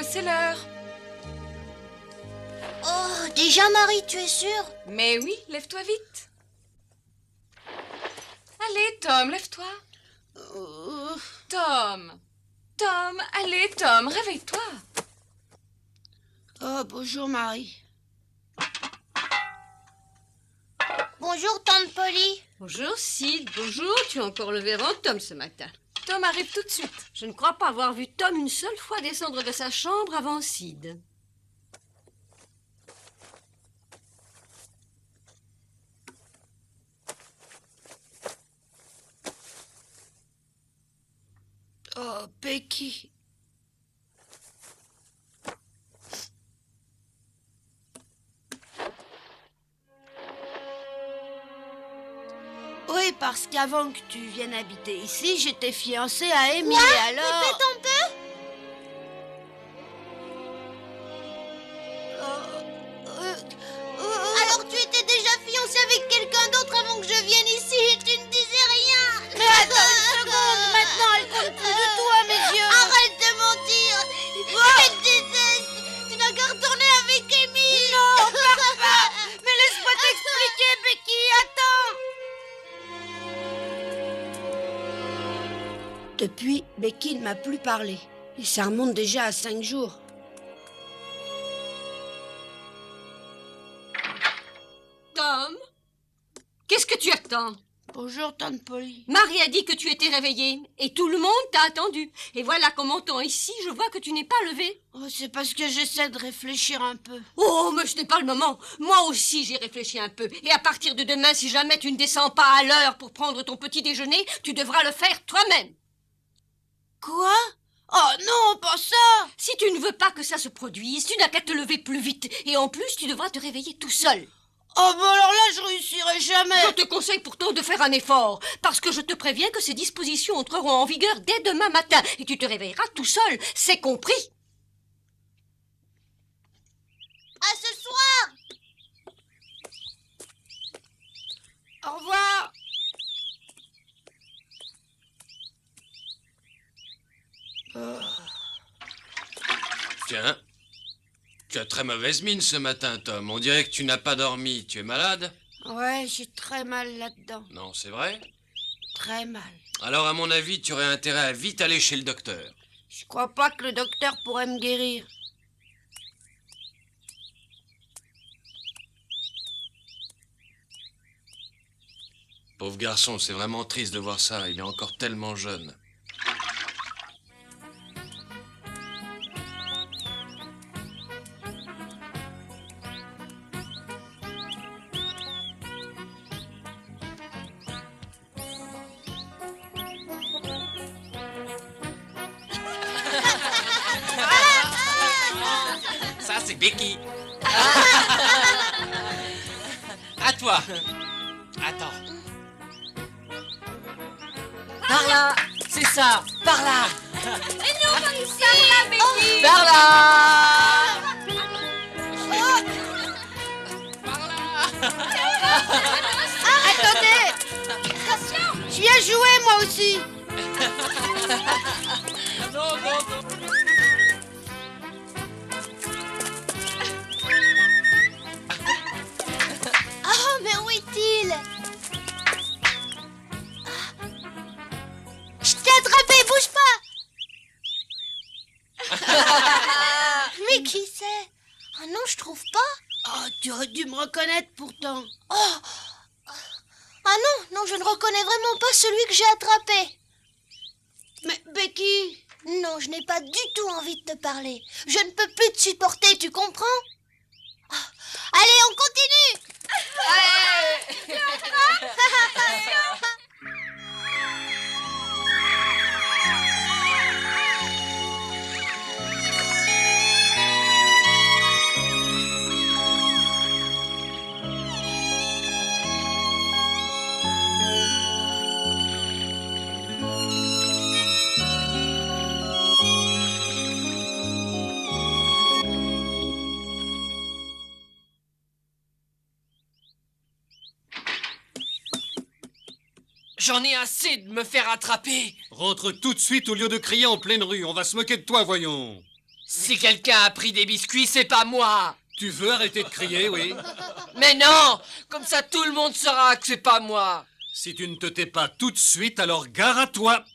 c'est l'heure. Oh, déjà Marie, tu es sûre? Mais oui, lève-toi vite. Allez, Tom, lève-toi. Tom. Tom, allez, Tom, réveille-toi. Oh, bonjour Marie. Bonjour, tante Polly. Bonjour, Sid. Bonjour. Tu as encore levé avant Tom ce matin. Tom arrive tout de suite. Je ne crois pas avoir vu Tom une seule fois descendre de sa chambre avant Sid. Oh, Becky. Oui, parce qu'avant que tu viennes habiter ici, j'étais fiancée à Amy, alors... Répète un peu. Alors tu étais déjà fiancée avec quelqu'un d'autre avant que je vienne ici et tu ne disais rien. Mais attends une seconde, maintenant elle compte plus du tout à mes yeux. Arrête de mentir. Je te déteste. Tu n'as qu'à retourner avec Amy. Non, pars pas. Mais laisse-moi t'expliquer, Becky, attends. Depuis, Becky ne m'a plus parlé. Et ça remonte déjà à 5 jours. Tom, qu'est-ce que tu attends? Bonjour, tante Polly. Marie a dit que tu étais réveillé et tout le monde t'a attendu. Et voilà qu'en montant ici, je vois que tu n'es pas levé. Oh, c'est parce que j'essaie de réfléchir un peu. Oh, mais ce n'est pas le moment. Moi aussi, j'ai réfléchi un peu. Et à partir de demain, si jamais tu ne descends pas à l'heure pour prendre ton petit déjeuner, tu devras le faire toi-même. Quoi? Oh non, pas ça! Si tu ne veux pas que ça se produise, tu n'as qu'à te lever plus vite. Et en plus, tu devras te réveiller tout seul. Oh, bah alors là, je réussirai jamais. Je te conseille pourtant de faire un effort, parce que je te préviens que ces dispositions entreront en vigueur dès demain matin, et tu te réveilleras tout seul, c'est compris. À ce soir. Au revoir. Tiens, tu as très mauvaise mine ce matin, Tom. On dirait que tu n'as pas dormi. Tu es malade? Ouais, j'ai très mal là-dedans. Non, c'est vrai? Très mal. Alors, à mon avis, tu aurais intérêt à vite aller chez le docteur. Je crois pas que le docteur pourrait me guérir. Pauvre garçon, c'est vraiment triste de voir ça. Il est encore tellement jeune. Ça, c'est Becky. À toi. Attends. Par là, c'est ça, par là. Oh, Par là. Attendez! Je viens jouer, moi aussi! Non, non, non. Oh, mais où est-il? Je t'ai attrapé, bouge pas. Mais qui c'est? Ah non, je trouve pas. Oh, tu aurais dû me reconnaître pourtant. Oh. Ah non, non, je ne reconnais vraiment pas celui que j'ai attrapé. Mais Becky... Non, je n'ai pas du tout envie de te parler. Je ne peux plus te supporter, tu comprends? Ah. Allez, on continue. J'en ai assez de me faire attraper. Rentre tout de suite au lieu de crier en pleine rue. On va se moquer de toi, voyons. Si quelqu'un a pris des biscuits, c'est pas moi. Tu veux arrêter de crier, oui? Mais non, comme ça tout le monde saura que c'est pas moi. Si tu ne te tais pas tout de suite, alors gare à toi.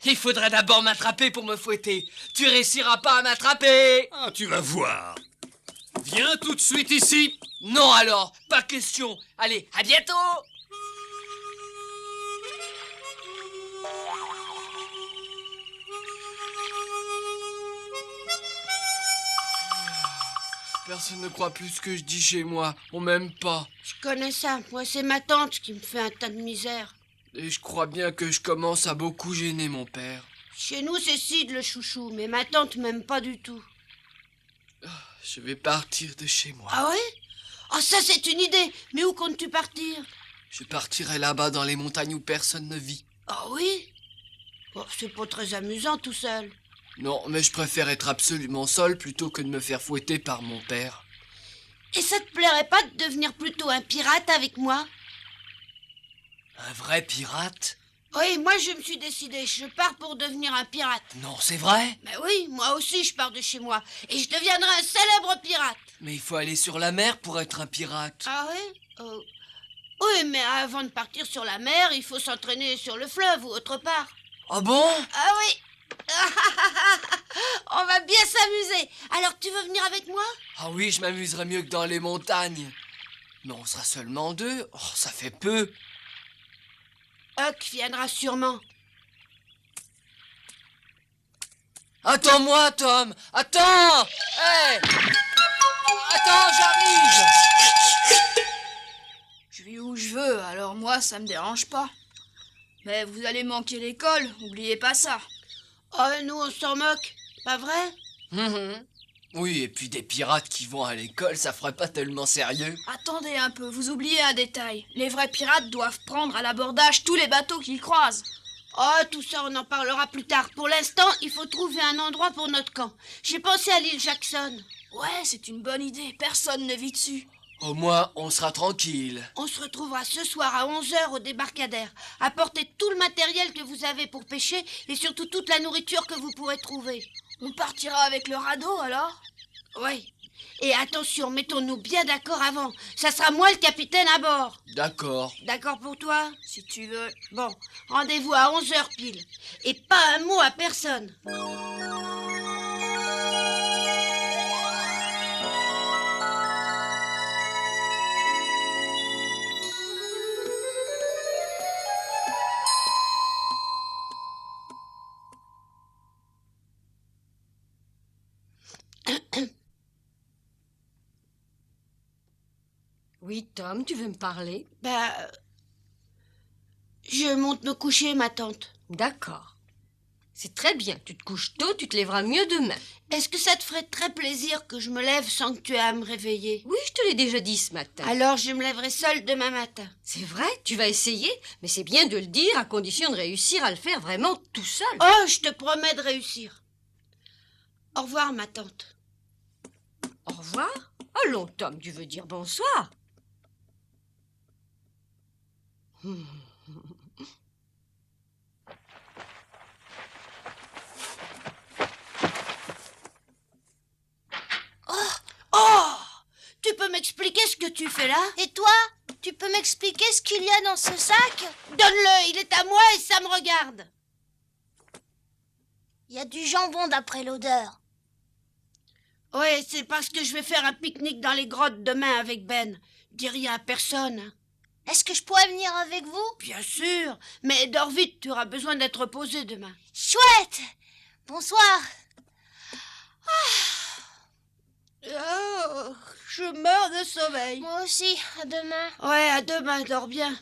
Il faudrait d'abord m'attraper pour me fouetter. Tu réussiras pas à m'attraper. Ah, tu vas voir. Viens tout de suite ici. Non alors, pas question. Allez, à bientôt. Personne ne croit plus ce que je dis chez moi. On m'aime pas. Je connais ça. Moi, c'est ma tante qui me fait un tas de misère. Et je crois bien que je commence à beaucoup gêner mon père. Chez nous, c'est Sid le chouchou, mais ma tante m'aime pas du tout. Je vais partir de chez moi. Ah ouais? Ah, ça, c'est une idée. Mais où comptes-tu partir? Je partirai là-bas dans les montagnes où personne ne vit. Ah oui? Oh, c'est pas très amusant tout seul. Non, mais je préfère être absolument seul plutôt que de me faire fouetter par mon père. Et ça te plairait pas de devenir plutôt un pirate avec moi? Un vrai pirate? Oui, moi je me suis décidé, je pars pour devenir un pirate. Non, c'est vrai? Mais oui, moi aussi je pars de chez moi. Et je deviendrai un célèbre pirate. Mais il faut aller sur la mer pour être un pirate. Ah oui? Oui, mais avant de partir sur la mer, il faut s'entraîner sur le fleuve ou autre part. Ah bon? Ah oui. On va bien s'amuser. Alors tu veux venir avec moi? Ah oui, je m'amuserais mieux que dans les montagnes. Mais on sera seulement deux. Oh, ça fait peu. Huck viendra sûrement. Attends-moi, Tom. Attends. Hé! Attends, j'arrive. Je vis où je veux, alors moi, ça me dérange pas. Mais vous allez manquer l'école, oubliez pas ça. Oh, nous on s'en moque, pas vrai? Oui, et puis des pirates qui vont à l'école, ça ferait pas tellement sérieux. Attendez un peu, vous oubliez un détail. Les vrais pirates doivent prendre à l'abordage tous les bateaux qu'ils croisent. Oh, tout ça, on en parlera plus tard. Pour l'instant, il faut trouver un endroit pour notre camp. J'ai pensé à l'île Jackson. Ouais, c'est une bonne idée, personne ne vit dessus. Au moins, on sera tranquille. On se retrouvera ce soir à 11h au débarcadère. Apportez tout le matériel que vous avez pour pêcher et surtout toute la nourriture que vous pourrez trouver. On partira avec le radeau, alors? Oui. Et attention, mettons-nous bien d'accord avant. Ça sera moi le capitaine à bord. D'accord. D'accord pour toi? Si tu veux. Bon, rendez-vous à 11h pile. Et pas un mot à personne. Oui, Tom, tu veux me parler? Je monte me coucher, ma tante. D'accord. C'est très bien. Tu te couches tôt, tu te lèveras mieux demain. Est-ce que ça te ferait très plaisir que je me lève sans que tu aies à me réveiller? Oui, je te l'ai déjà dit ce matin. Alors je me lèverai seule demain matin. C'est vrai, tu vas essayer, mais c'est bien de le dire à condition de réussir à le faire vraiment tout seul. Oh, je te promets de réussir. Au revoir, ma tante. Au revoir. Allons, Tom, tu veux dire bonsoir. Oh! Tu peux m'expliquer ce que tu fais là? Et toi, tu peux m'expliquer ce qu'il y a dans ce sac? Donne-le, il est à moi et ça me regarde. Il y a du jambon d'après l'odeur. Oui, c'est parce que je vais faire un pique-nique dans les grottes demain avec Ben. Dis rien à personne. Est-ce que je pourrais venir avec vous? Bien sûr, mais dors vite, tu auras besoin d'être reposé demain. Chouette! Bonsoir. Oh, je meurs de sommeil. Moi aussi, à demain. Ouais, à demain, dors bien.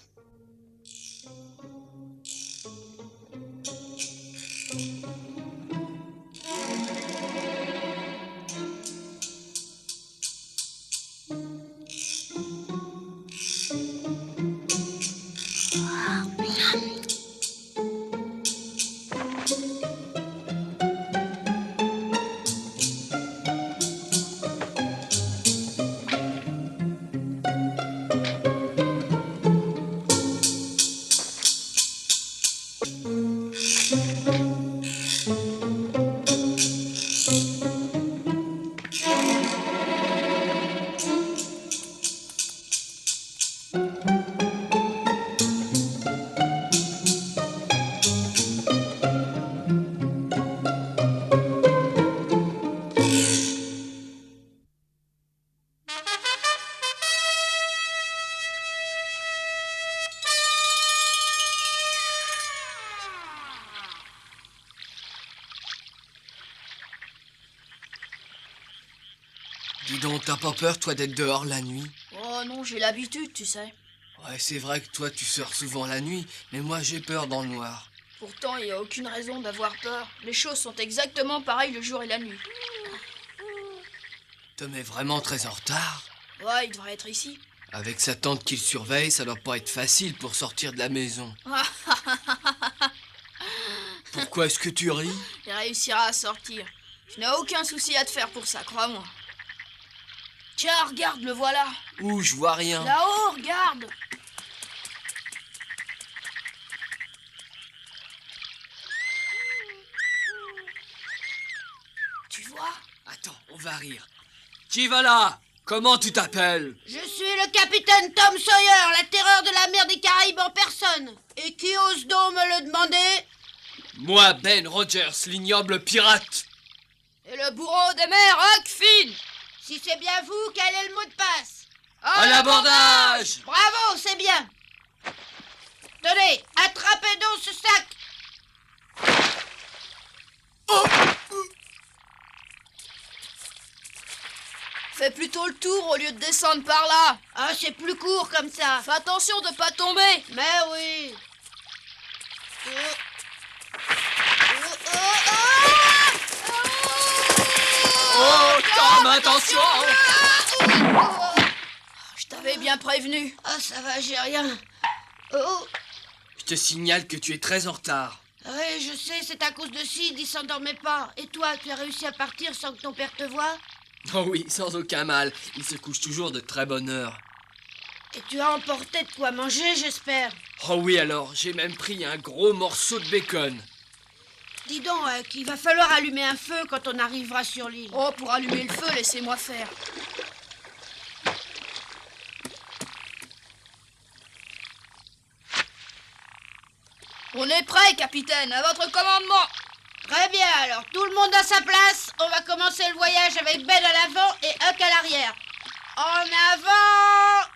Dis donc, t'as pas peur, toi, d'être dehors la nuit? Oh non, j'ai l'habitude, tu sais. Ouais, c'est vrai que toi, tu sors souvent la nuit, mais moi, j'ai peur dans le noir. Pourtant, il n'y a aucune raison d'avoir peur. Les choses sont exactement pareilles le jour et la nuit. Tom est vraiment très en retard. Ouais, il devrait être ici. Avec sa tante qui le surveille, ça doit pas être facile pour sortir de la maison. Pourquoi est-ce que tu ris? Il réussira à sortir. Tu n'as aucun souci à te faire pour ça, crois-moi. Tiens, regarde, le voilà. Ouh, je vois rien. Là-haut, regarde. Tu vois? Attends, on va rire. Qui va là? Comment tu t'appelles? Je suis le capitaine Tom Sawyer, la terreur de la mer des Caraïbes en personne. Et qui ose donc me le demander? Moi, Ben Rogers, l'ignoble pirate. Et le bourreau des mers, Huck Finn. Si c'est bien vous, quel est le mot de passe? À l'abordage! Bravo, c'est bien. Tenez, attrapez donc ce sac. Fais plutôt le tour au lieu de descendre par là. Ah, c'est plus court comme ça. Fais attention de pas tomber. Mais oui. Oh, Tom, attention! Je t'avais bien prévenu. Ah, ça va, j'ai rien. Oh. Je te signale que tu es très en retard. Oui, je sais, c'est à cause de Sid, il s'endormait pas. Et toi, tu as réussi à partir sans que ton père te voie? Oh oui, sans aucun mal. Il se couche toujours de très bonne heure. Et tu as emporté de quoi manger, j'espère. Oh oui, alors, j'ai même pris un gros morceau de bacon. Dis donc, qu'il va falloir allumer un feu quand on arrivera sur l'île. Oh, pour allumer le feu, laissez-moi faire. On est prêt, capitaine, à votre commandement. Très bien, alors tout le monde à sa place. On va commencer le voyage avec Ben à l'avant et Huck à l'arrière. En avant!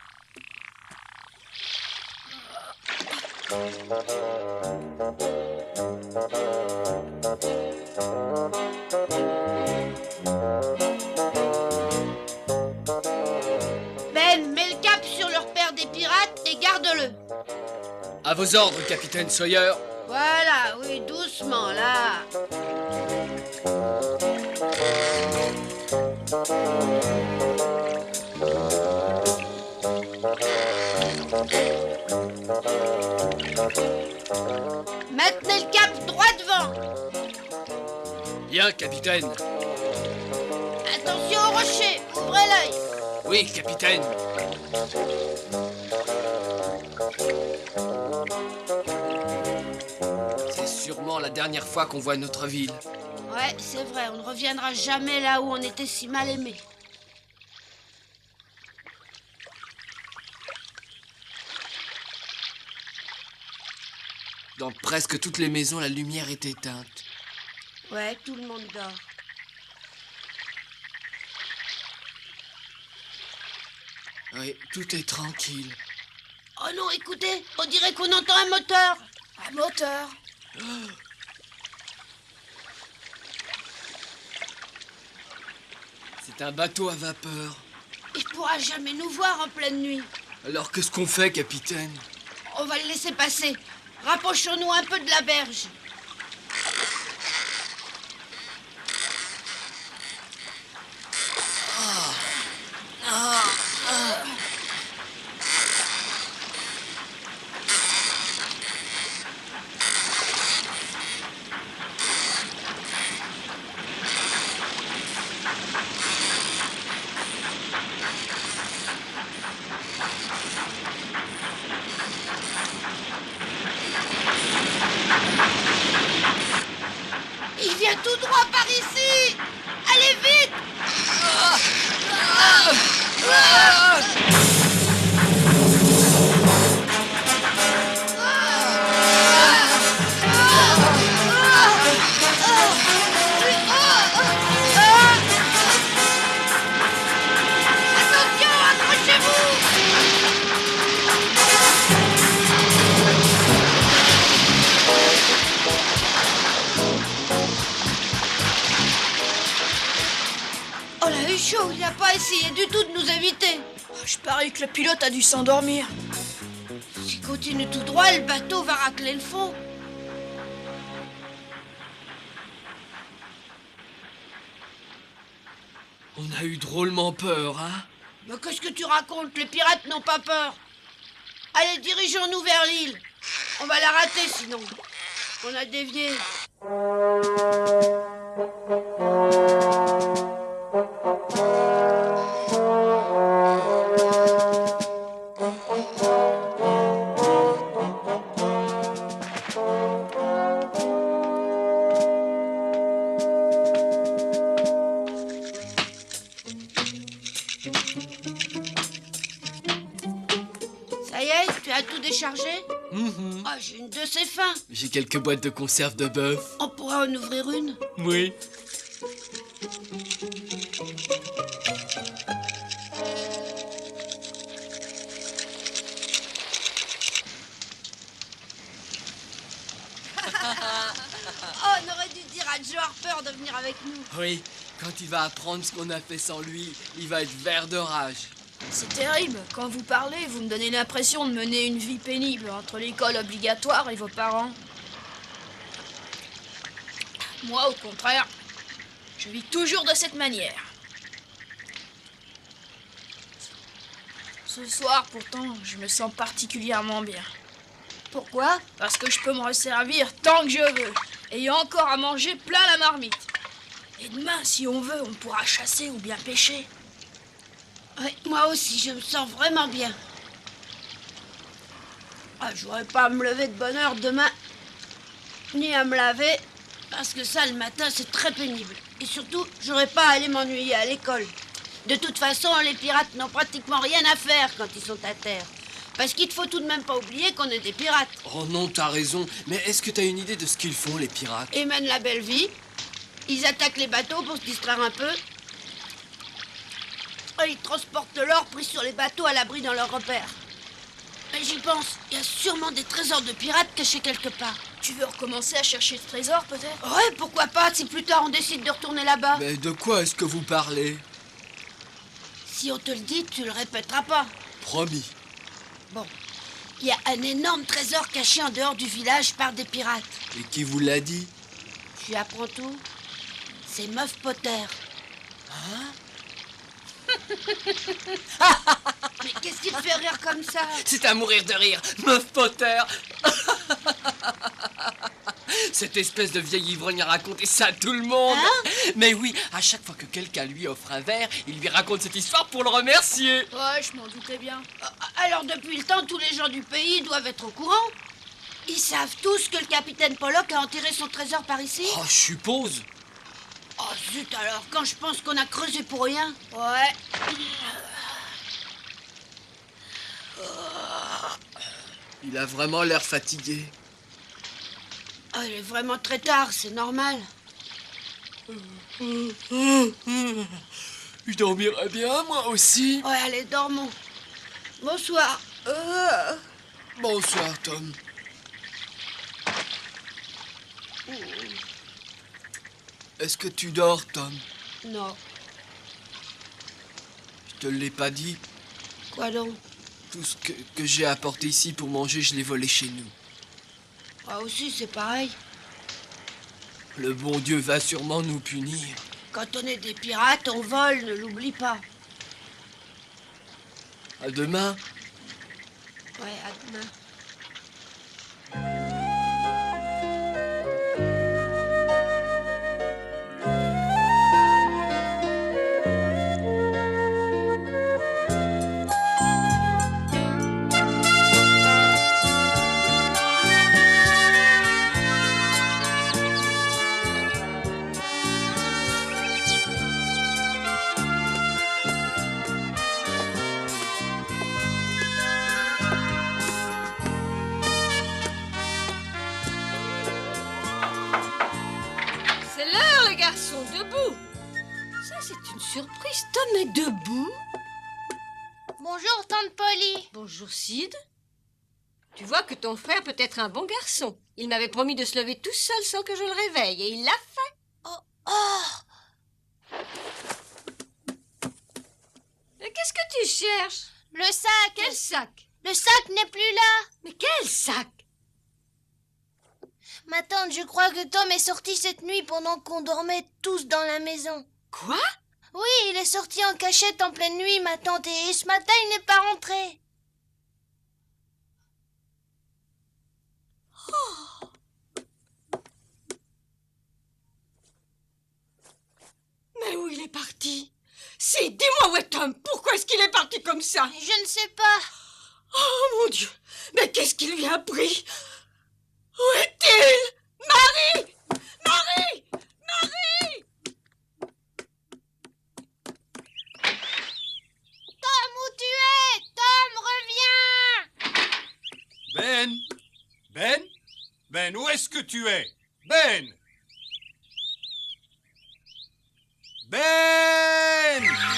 Ben, mets le cap sur le repère des pirates et garde-le. À vos ordres, capitaine Sawyer. Voilà, oui, doucement, là. Maintenez le cap droit devant. Bien, capitaine. Attention au rocher, ouvrez l'œil. Oui, capitaine. C'est sûrement la dernière fois qu'on voit notre ville. Ouais, c'est vrai, on ne reviendra jamais là où on était si mal aimés. Dans presque toutes les maisons, la lumière est éteinte. Ouais, tout le monde dort. Oui, tout est tranquille. Oh non, écoutez, on dirait qu'on entend un moteur. Un moteur. C'est un bateau à vapeur. Il pourra jamais nous voir en pleine nuit. Alors qu'est-ce qu'on fait, capitaine? On va le laisser passer. Rapprochons-nous un peu de la berge. Je parie que le pilote a dû s'endormir. S'il continue tout droit, le bateau va racler le fond. On a eu drôlement peur, hein? Mais qu'est-ce que tu racontes? Les pirates n'ont pas peur. Allez, dirigeons-nous vers l'île. On va la rater sinon. On a dévié. Ça y est, tu as tout déchargé? Mhm. Ah, j'ai une de ces fins. J'ai quelques boîtes de conserve de bœuf. On pourra en ouvrir une. Oui. Oh, on aurait dû dire à Joe Harper de venir avec nous. Oui, quand il va apprendre ce qu'on a fait sans lui, il va être vert de rage. C'est terrible. Quand vous parlez, vous me donnez l'impression de mener une vie pénible entre l'école obligatoire et vos parents. Moi, au contraire, je vis toujours de cette manière. Ce soir, pourtant, je me sens particulièrement bien. Pourquoi? Parce que je peux me resservir tant que je veux, ayant encore à manger plein la marmite. Et demain, si on veut, on pourra chasser ou bien pêcher. Oui, moi aussi, je me sens vraiment bien. Ah, j'aurais pas à me lever de bonne heure demain, ni à me laver, parce que ça, le matin, c'est très pénible. Et surtout, j'aurais pas à aller m'ennuyer à l'école. De toute façon, les pirates n'ont pratiquement rien à faire quand ils sont à terre. Parce qu'il ne faut tout de même pas oublier qu'on est des pirates. Oh non, t'as raison. Mais est-ce que t'as une idée de ce qu'ils font, les pirates? Ils mènent la belle vie. Ils attaquent les bateaux pour se distraire un peu. Et ils transportent l'or pris sur les bateaux à l'abri dans leurs repères. Mais j'y pense, il y a sûrement des trésors de pirates cachés quelque part. Tu veux recommencer à chercher le trésor, peut-être? Ouais, pourquoi pas, si plus tard on décide de retourner là-bas. Mais de quoi est-ce que vous parlez? Si on te le dit, tu le répéteras pas. Promis. Bon, il y a un énorme trésor caché en dehors du village par des pirates. Et qui vous l'a dit? Tu apprends tout? C'est Muff Potter. Mais qu'est-ce qui te fait rire comme ça? C'est à mourir de rire, Muff Potter. Cette espèce de vieille ivrogne a raconté ça à tout le monde. Mais oui, à chaque fois que quelqu'un lui offre un verre, il lui raconte cette histoire pour le remercier. Ouais, je m'en doutais bien. Alors depuis le temps, tous les gens du pays doivent être au courant. Ils savent tous que le capitaine Pollock a enterré son trésor par ici. Oh, je suppose. Oh zut alors, quand je pense qu'on a creusé pour rien. Ouais. Il a vraiment l'air fatigué. Oh, il est vraiment très tard, c'est normal. Je dormirais bien, moi aussi. Ouais, allez, dormons. Bonsoir. Bonsoir, Tom. Est-ce que tu dors, Tom? Non. Je te l'ai pas dit. Quoi donc? Tout ce que j'ai apporté ici pour manger, je l'ai volé chez nous. Moi aussi, c'est pareil. Le bon Dieu va sûrement nous punir. Quand on est des pirates, on vole, ne l'oublie pas. À demain. Ouais, à demain. C'est l'heure, les garçons, debout. Ça, c'est une surprise. Tom est debout. Bonjour, tante Polly. Bonjour, Sid. Tu vois que ton frère peut être un bon garçon. Il m'avait promis de se lever tout seul sans que je le réveille, et il l'a fait. Oh, Qu'est-ce que tu cherches? Le sac. Quel sac? Le sac n'est plus là. Mais quel sac? Ma tante, je crois que Tom est sorti cette nuit pendant qu'on dormait tous dans la maison. Quoi? Oui, il est sorti en cachette en pleine nuit, ma tante, et ce matin, il n'est pas rentré. Mais où il est parti? Si, dis-moi où est Tom. Pourquoi est-ce qu'il est parti comme ça? Je ne sais pas. Oh mon Dieu! Mais qu'est-ce qui lui a pris? Où est-il? Marie! Marie! Marie! Tom, où tu es? Tom, reviens! Ben? Ben? Ben, où est-ce que tu es? Ben? Ben!